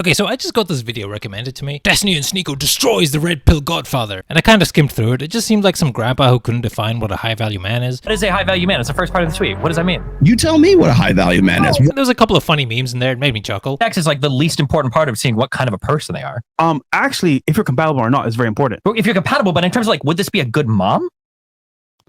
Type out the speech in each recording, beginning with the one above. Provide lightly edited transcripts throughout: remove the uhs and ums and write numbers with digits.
Okay, so I just got this video recommended to me. Destiny and Sneako destroys the Red Pill Godfather. And I kind of skimmed through it. It just seemed like some grandpa who couldn't define what a high-value man is. What is a high-value man? It's the first part of the tweet. What does that mean? You tell me what a high-value man is. There was a couple of funny memes in there. It made me chuckle. Sex is like the least important part of seeing what kind of a person they are. Actually, if you're compatible or not is very important. If you're compatible, but in terms of like, would this be a good mom?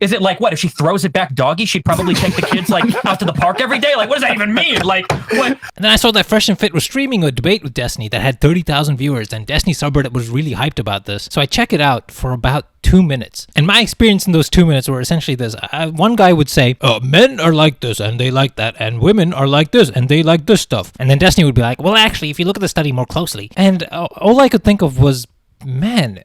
Is it like, what, if she throws it back doggy, she'd probably take the kids like out to the park every day? Like, what does that even mean? Like, what? And then I saw that Fresh and Fit was streaming a debate with Destiny that had 30,000 viewers, and Destiny subreddit was really hyped about this. So I check it out for about 2 minutes. And my experience in those 2 minutes were essentially this. One guy would say, men are like this and they like that, and women are like this and they like this stuff. And then Destiny would be like, well, actually, if you look at the study more closely. And all I could think of was, man,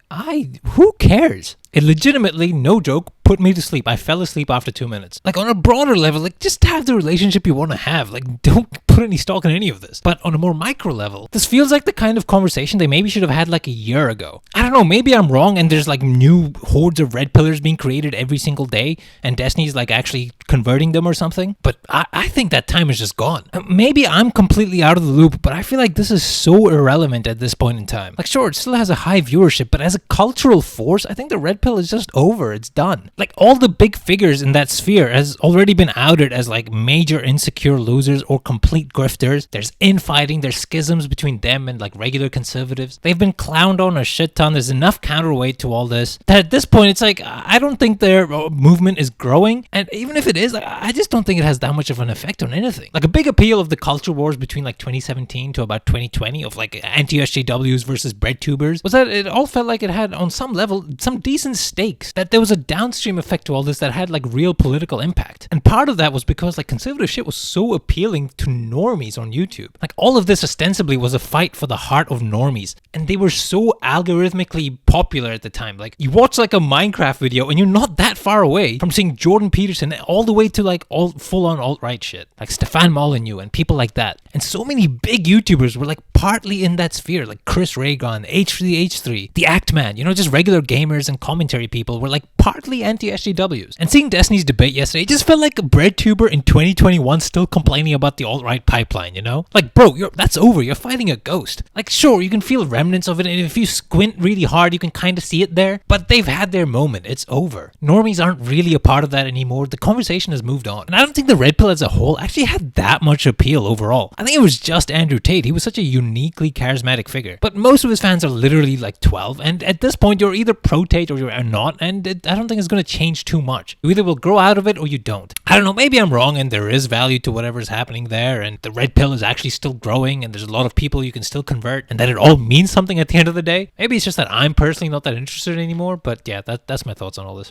who cares? It legitimately, no joke, put me to sleep. I fell asleep after 2 minutes. Like, on a broader level, like, just have the relationship you want to have. Like, don't put any stock in any of this. But on a more micro level, this feels like the kind of conversation they maybe should have had like a year ago. I don't know, maybe I'm wrong and there's like new hordes of red pillars being created every single day and Destiny's like actually converting them or something. But I think that time is just gone. Maybe I'm completely out of the loop, but I feel like this is so irrelevant at this point in time. Like, sure, it still has a high viewership, but as a cultural force, I think the Red Pill is just over. It's done. Like, all the big figures in that sphere has already been outed as like major insecure losers or complete grifters. There's infighting, there's schisms between them and like regular conservatives. They've been clowned on a shit ton. There's enough counterweight to all this that at this point it's like, I don't think their movement is growing, and even if it is, like, I just don't think it has that much of an effect on anything. Like, a big appeal of the culture wars between like 2017 to about 2020 of like anti-SJWs versus bread tubers was that it all felt like it had on some level some decent stakes, that there was a downstream effect to all this that had like real political impact. And part of that was because like conservative shit was so appealing to normies on YouTube. Like, all of this ostensibly was a fight for the heart of normies, and they were so algorithmically popular at the time. Like, you watch like a Minecraft video and you're not that far away from seeing Jordan Peterson all the way to like all full-on alt-right shit, like Stefan Molyneux and people like that. And so many big YouTubers were like partly in that sphere, like Chris Raygon, H3H3, the Act Man, you know, just regular gamers and commentary people were like partly anti-SJWs. And seeing Destiny's debate yesterday, it just felt like a bread tuber in 2021 still complaining about the alt-right pipeline, you know? Like, bro, that's over. You're fighting a ghost. Like, sure, you can feel remnants of it, and if you squint really hard, you can kind of see it there, but they've had their moment. It's over. Normies aren't really a part of that anymore. The conversation has moved on. And I don't think the Red Pill as a whole actually had that much appeal overall. I think it was just Andrew Tate. He was such a uniquely charismatic figure. But most of his fans are literally like 12, and at this point, you're either pro-Tate or you're not, and I don't think it's going to change too much. You either will grow out of it or you don't. I don't know, maybe I'm wrong and there is value to whatever's happening there, and the Red Pill is actually still growing, and there's a lot of people you can still convert, and that it all means something at the end of the day. Maybe it's just that I'm personally not that interested anymore, but yeah, that's my thoughts on all this.